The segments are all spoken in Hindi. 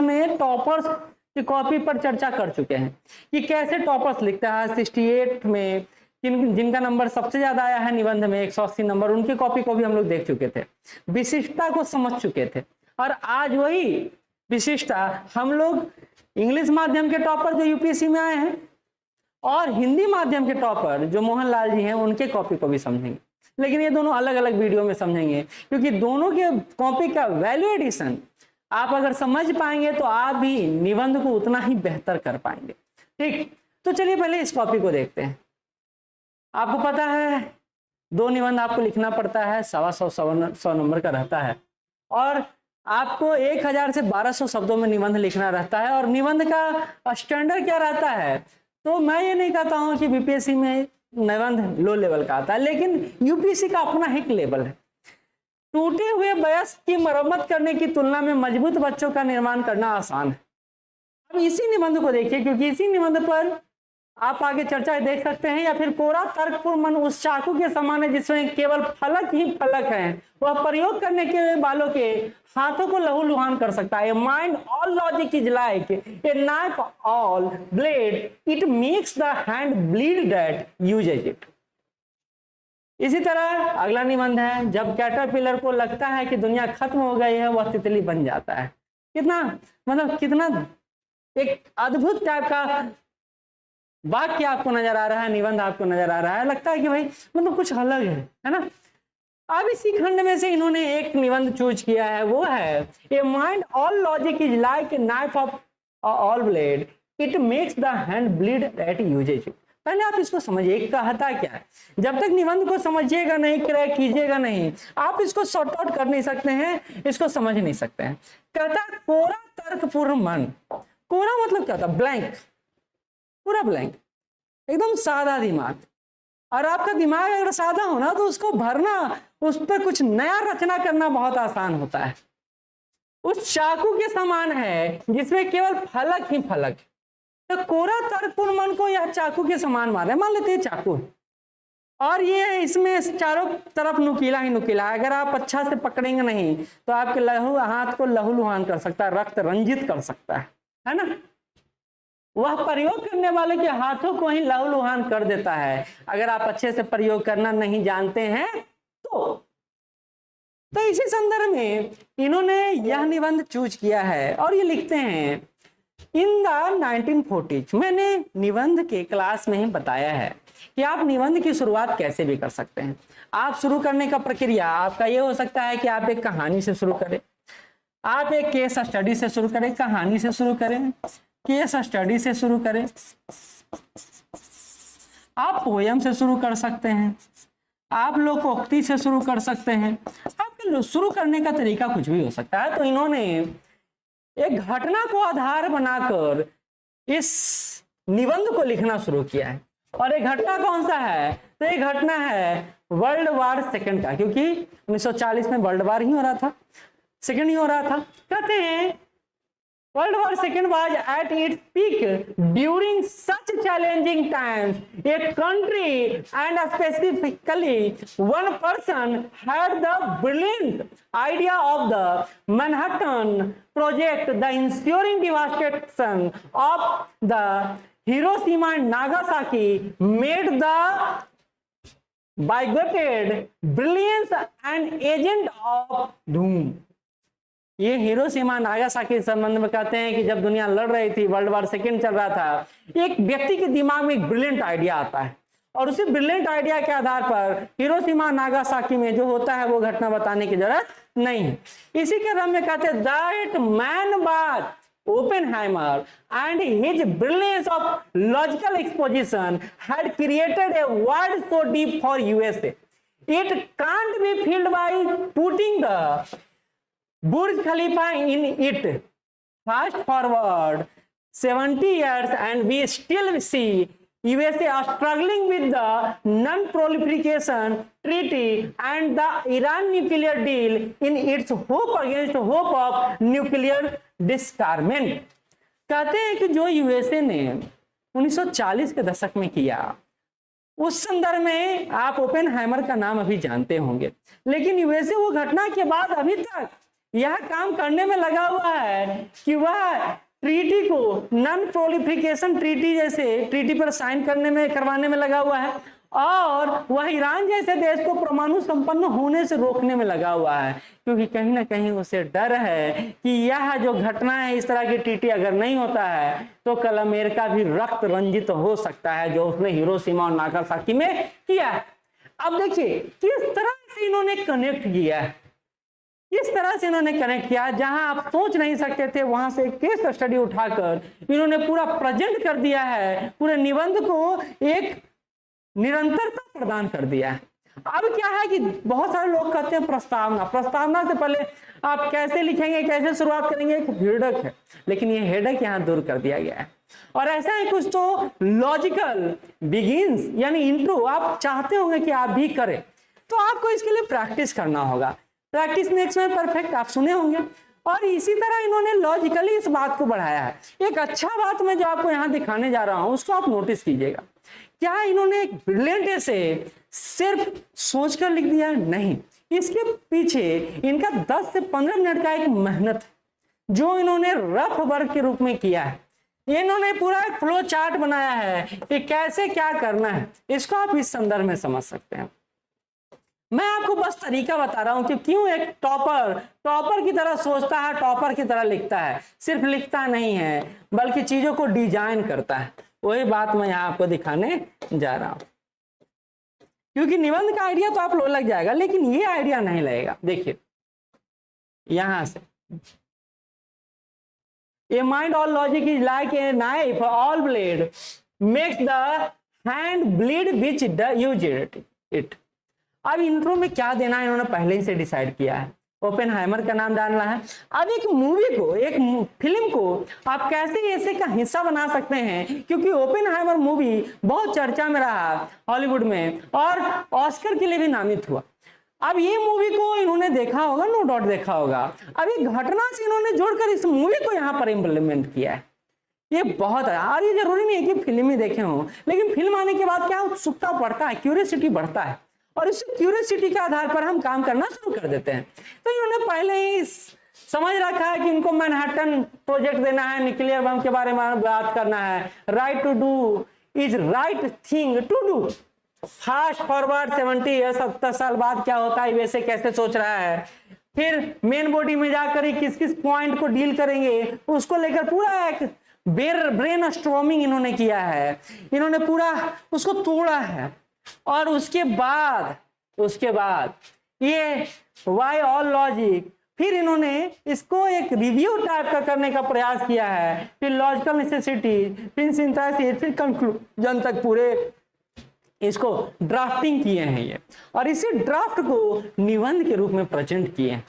में टॉपर्स की कॉपी पर चर्चा कर चुके हैं कि कैसे टॉपर्स लिखता है। 68 में जिनका नंबर सबसे ज्यादा आया है निबंध में 180 नंबर, उनकी कॉपी को भी हम लोग देख चुके थे, विशिष्टता को समझ चुके थे। और आज वही विशिष्टता हम लोग इंग्लिश माध्यम के टॉपर जो यूपीएससी में आए हैं और हिंदी माध्यम के टॉपर जो मोहनलाल जी हैं उनके कॉपी को भी समझेंगे। लेकिन ये दोनों अलग अलग वीडियो में समझेंगे, क्योंकि दोनों के कॉपी का वैल्यू एडिशन आप अगर समझ पाएंगे तो आप भी निबंध को उतना ही बेहतर कर पाएंगे। ठीक, तो चलिए पहले इस कॉपी को देखते हैं। आपको पता है 2 निबंध आपको लिखना पड़ता है, 125 नंबर का रहता है, और आपको 1000 से 1200 शब्दों में निबंध लिखना रहता है। और निबंध का स्टैंडर्ड क्या रहता है, तो मैं ये नहीं कहता हूँ कि बीपीएससी में निबंध लो लेवल का आता है, लेकिन यूपीएससी का अपना ही लेवल है। टूटे हुए वयस्क की मरम्मत करने की तुलना में मजबूत बच्चों का निर्माण करना आसान है। अब इसी निबंध को देखिए, क्योंकि इसी निबंध पर आप आगे चर्चा देख सकते हैं। या फिर कोरा तर्कपूर्ण मन उस चाकू के समान है जिसमें केवल फलक ही फलक है, वह प्रयोग करने के वालों के हाथों को लहूलुहान कर सकता है। Mind all logic is like a knife all blade, it makes the hand bleed that usage it. इसी तरह अगला निबंध है, जब कैटरपिलर को लगता है कि दुनिया खत्म हो गई है वह तितली बन जाता है। कितना मतलब कितना एक अद्भुत टाइप का वाक्य आपको नजर आ रहा है, निबंध आपको नजर आ रहा है, लगता है कि भाई मतलब कुछ अलग है ना। अब इसी खंड में से इन्होंने एक निबंध चूज किया है, वो है a mind all logic is like a knife of all blade, it makes the hand bleed that usage it. पहले आप इसको समझिए कहता क्या है। जब तक निबंध को समझिएगा नहीं, क्रैक कीजिएगा नहीं, आप इसको सॉर्ट आउट कर नहीं सकते हैं, इसको समझ नहीं सकते हैं। कहता कोरा तर्कपूर्ण मन। कोरा मतलब क्या होता है, ब्लैंक, पूरा ब्लैंक, एकदम सादा दिमाग। और आपका दिमाग अगर सादा हो ना तो उसको भरना, उस पर कुछ नया रचना करना बहुत आसान होता है। उस चाकू के समान है जिसमें केवल फलक ही फलक। तो कोरा तर्कपूर्ण मन को यह चाकू के समान मारे, मान लेते हैं चाकू, और ये इसमें चारों तरफ नुकीला ही नुकीला है। अगर आप अच्छा से पकड़ेंगे नहीं तो आपके लहू हाथ को लहूलुहान कर सकता है, रक्त रंजित कर सकता है ना। वह प्रयोग करने वाले के हाथों को ही लहूलुहान कर देता है अगर आप अच्छे से प्रयोग करना नहीं जानते हैं तो इसी संदर्भ में इन्होंने यह निबंध चूज किया है। और ये लिखते हैं इन द 1940s। मैंने निबंध के क्लास में ही बताया है कि आप निबंध की शुरुआत कैसे भी कर सकते हैं। आप शुरू करने का प्रक्रिया आपका ये हो सकता है कि आप एक कहानी से शुरू करें, आप एक केस स्टडी से शुरू करें, कहानी से शुरू करें, केस स्टडी से शुरू करें, आप पोयम से शुरू कर सकते हैं, आप लोकोक्ति से शुरू कर सकते हैं। आपके शुरू करने का तरीका कुछ भी हो सकता है। तो इन्होंने एक घटना को आधार बनाकर इस निबंध को लिखना शुरू किया है। और एक घटना कौन सा है, तो एक घटना है वर्ल्ड वार सेकंड का, क्योंकि 1940 में वर्ल्ड वार ही हो रहा था, सेकंड ही हो रहा था। कहते हैं World War II was at its peak during such challenging times. A country and specifically one person had the brilliant idea of the Manhattan Project. The ensuing devastation of the Hiroshima and Nagasaki made the bigoted brilliance an agent of doom. ये हिरोशिमा नागासाकी के संबंध में कहते हैं कि जब दुनिया लड़ रही थी, वर्ल्ड वार सेकेंड चल रहा था, एक व्यक्ति के दिमाग में एक ब्रिलियंट आइडिया आता है और उसी ब्रिलियंट आइडिया के आधार पर हिरोशिमा नागासाकी में जो होता है वो घटना बताने की जरूरत नहीं है। इसी के क्रम में कहते हैं that man was Oppenheimer and his brilliance of logical exposition had created a world so deep for USA. It can't be filled by putting the Burj Khalifa in it. Fast forward 70 years and we still see USA are struggling with the non-proliferation treaty and the Iran nuclear deal in its hope against hope of nuclear disarmament. कहते हैं कि जो यूएसए ने 1940 के दशक में किया, उस संदर्भ में आप ओपेनहाइमर का नाम अभी जानते होंगे, लेकिन यूएसए वो घटना के बाद अभी तक यह काम करने में लगा हुआ है कि वह ट्रीटी को, नॉन प्रोलिफिकेशन ट्रीटी जैसे ट्रीटी पर साइन करवाने में लगा हुआ है, और वह ईरान जैसे देश को परमाणु संपन्न होने से रोकने में लगा हुआ है, क्योंकि कहीं ना कहीं उसे डर है कि यह जो घटना है, इस तरह की ट्रीटी अगर नहीं होता है तो कल अमेरिका भी रक्त रंजित हो सकता है, जो उसने हिरोशिमा और नागासाकी में किया है। अब देखिए किस तरह से इन्होंने कनेक्ट किया है, इस तरह से इन्होंने कनेक्ट किया, जहां आप सोच नहीं सकते थे वहां से केस स्टडी उठाकर इन्होंने पूरा प्रेजेंट कर दिया है, पूरे निबंध को एक निरंतरता प्रदान कर दिया है। अब क्या है कि बहुत सारे लोग कहते हैं प्रस्तावना, प्रस्तावना से पहले आप कैसे लिखेंगे, कैसे शुरुआत करेंगे, एक हेडक है, लेकिन ये हेडक यहाँ दूर कर दिया गया है। और ऐसा है कुछ तो लॉजिकल बिगिंस यानी इंट्रो आप चाहते होंगे कि आप भी करें, तो आपको इसके लिए प्रैक्टिस करना होगा। प्रैक्टिस मेक्स मैन परफेक्ट आप सुने होंगे, और इसी तरह इन्होंने लॉजिकली इस बात को बढ़ाया है। एक अच्छा बात मैं जो आपको यहाँ दिखाने जा रहा हूँ उसको आप नोटिस कीजिएगा। क्या इन्होंने एक ब्रिलियंट ऐसे सिर्फ सोचकर लिख दिया? नहीं, इसके पीछे इनका 10 से 15 मिनट का एक मेहनत जो इन्होंने रफ वर्क के रूप में किया है। इन्होंने पूरा एक फ्लो चार्ट बनाया है कि कैसे क्या करना है, इसको आप इस संदर्भ में समझ सकते हैं। मैं आपको बस तरीका बता रहा हूं कि क्यों एक टॉपर की तरह सोचता है, टॉपर की तरह लिखता है, सिर्फ लिखता नहीं है बल्कि चीजों को डिजाइन करता है। वही बात मैं यहाँ आपको दिखाने जा रहा हूं, क्योंकि निबंध का आइडिया तो आप लोग लग जाएगा, लेकिन ये आइडिया नहीं लगेगा। देखिए यहां से, a mind all logic is like a knife, all blade makes the hand bleed which use it. अब इंट्रो में क्या देना है इन्होंने पहले ही से डिसाइड किया है, ओपेनहाइमर का नाम डालना है। अब एक मूवी को, एक फिल्म को आप कैसे ऐसे का हिस्सा बना सकते हैं, क्योंकि ओपेनहाइमर मूवी बहुत चर्चा में रहा हॉलीवुड में और ऑस्कर के लिए भी नामित हुआ। अब ये मूवी को इन्होंने देखा होगा, नो डाउट देखा होगा। अब ये घटना से इन्होंने जोड़कर इस मूवी को यहाँ पर इम्प्लीमेंट किया है। ये बहुत है, और ये जरूरी नहीं है कि फिल्म ही देखे हों, लेकिन फिल्म आने के बाद क्या उत्सुकता बढ़ता है, क्यूरियोसिटी बढ़ता है, और इस क्यूरियोसिटी के आधार पर हम काम करना शुरू कर देते हैं। तो इन्होंने पहले ही समझ रखा है कि इनको मैनहट्टन प्रोजेक्ट देना है, न्यूक्लियर बम के बारे में बात करना है, right to do is right thing to do, fast forward 70 या 70 साल बाद क्या होता है वैसे कैसे सोच रहा है, फिर मेन बॉडी में जाकर किस किस पॉइंट को डील करेंगे उसको लेकर पूरा एक ब्रेन स्टॉर्मिंग इन्होंने किया है, इन्होंने पूरा उसको तोड़ा है। और उसके बाद ये वाई ऑल लॉजिक, फिर इन्होंने इसको एक रिव्यू टाइप का करने का प्रयास किया है, फिर लॉजिकल नेसेसिटी, फिर सिंथेसिस, फिर कंक्लूजन तक पूरे इसको ड्राफ्टिंग किए हैं ये, और इसी ड्राफ्ट को निबंध के रूप में प्रेजेंट किए हैं।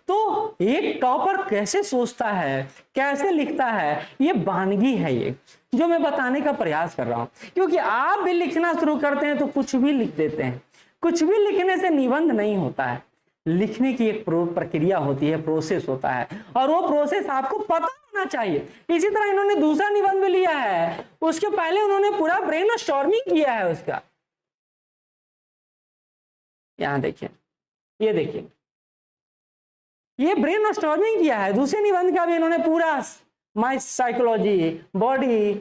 तो एक टॉपर कैसे सोचता है, कैसे लिखता है, ये वानगी है ये जो मैं बताने का प्रयास कर रहा हूं। क्योंकि आप भी लिखना शुरू करते हैं तो कुछ भी लिख देते हैं, कुछ भी लिखने से निबंध नहीं होता है, लिखने की एक प्रक्रिया होती है, प्रोसेस होता है, और वो प्रोसेस आपको पता होना चाहिए। इसी तरह इन्होंने दूसरा निबंध भी लिया है, उसके पहले उन्होंने पूरा ब्रेन स्टॉर्मिंग किया है उसका। यहां देखिए, ये देखिए, ये ब्रेन स्टॉर्मिंग किया है। दूसरे निबंध का भी इन्होंने पूरा माई साइकोलॉजी, बॉडी,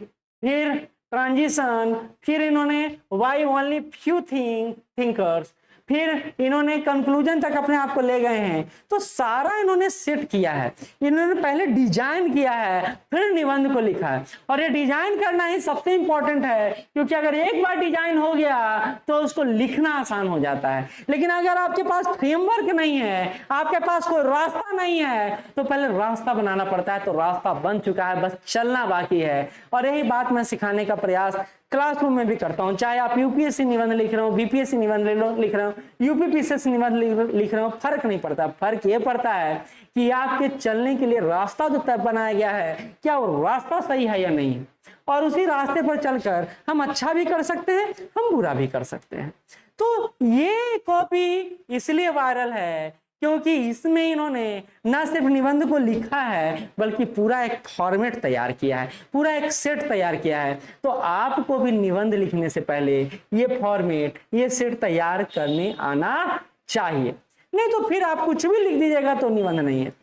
फिर ट्रांजिशन, फिर इन्होंने वाई ओनली फ्यू थिंकर्स, फिर इन्होंने कंक्लूजन तक अपने आप को ले गए हैं। तो सारा इन्होंने सेट किया है, इन्होंने पहले डिजाइन किया है, फिर निबंध को लिखा है। और ये डिजाइन करना ही सबसे इंपॉर्टेंट है, क्योंकि अगर एक बार डिजाइन हो गया तो उसको लिखना आसान हो जाता है। लेकिन अगर आपके पास फ्रेमवर्क नहीं है, आपके पास कोई रास्ता नहीं है, तो पहले रास्ता बनाना पड़ता है। तो रास्ता बन चुका है, बस चलना बाकी है। और यही बात मैं सिखाने का प्रयास क्लासरूम में भी करता हूं, चाहे आप यूपीएससी निबंध लिख रहे हो, बीपीएससी निबंध लिख रहे हो, यूपीपीसीएस निबंध लिख रहे हो, फर्क नहीं पड़ता। फर्क ये पड़ता है कि आपके चलने के लिए रास्ता जो तय बनाया गया है, क्या वो रास्ता सही है या नहीं, और उसी रास्ते पर चलकर हम अच्छा भी कर सकते हैं, हम बुरा भी कर सकते हैं। तो ये कॉपी इसलिए वायरल है क्योंकि इसमें इन्होंने न सिर्फ निबंध को लिखा है, बल्कि पूरा एक फॉर्मेट तैयार किया है, पूरा एक सेट तैयार किया है। तो आपको भी निबंध लिखने से पहले ये फॉर्मेट, ये सेट तैयार करने आना चाहिए। नहीं तो फिर आप कुछ भी लिख दीजिएगा तो निबंध नहीं है।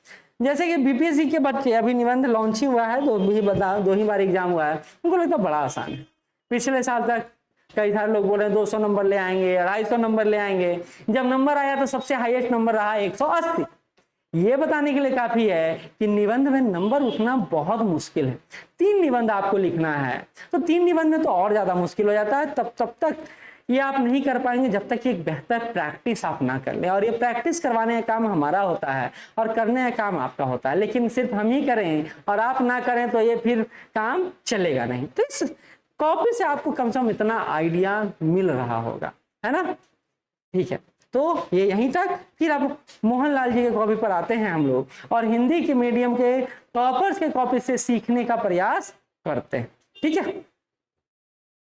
जैसे कि बीपीएससी के बच्चे, अभी निबंध लॉन्च ही हुआ है, 2 ही बार एग्जाम हुआ है, उनको लगता है बड़ा आसान है। पिछले साल तक कई सारे लोग बोल रहे हैं 200 नंबर ले आएंगे, 250 नंबर ले आएंगे, जब नंबर आया तो सबसे हाईएस्ट नंबर रहा 180। ये बताने के लिए काफी है कि निबंध में नंबर उठना बहुत मुश्किल है। 3 निबंध आपको लिखना है, तो 3 निबंध में तो और ज्यादा मुश्किल हो जाता है। तब तक ये आप नहीं कर पाएंगे जब तक एक बेहतर प्रैक्टिस आप ना कर लें, और ये प्रैक्टिस करवाने का काम हमारा होता है और करने का काम आपका होता है, लेकिन सिर्फ हम ही करें और आप ना करें तो ये फिर काम चलेगा नहीं। तो इस कॉपी से आपको कम से कम इतना आइडिया मिल रहा होगा, है ना? ठीक है, तो ये यहीं तक। फिर अब मोहनलाल जी के कॉपी पर आते हैं हम लोग, और हिंदी के मीडियम के टॉपर्स के कॉपी से सीखने का प्रयास करते हैं। ठीक है।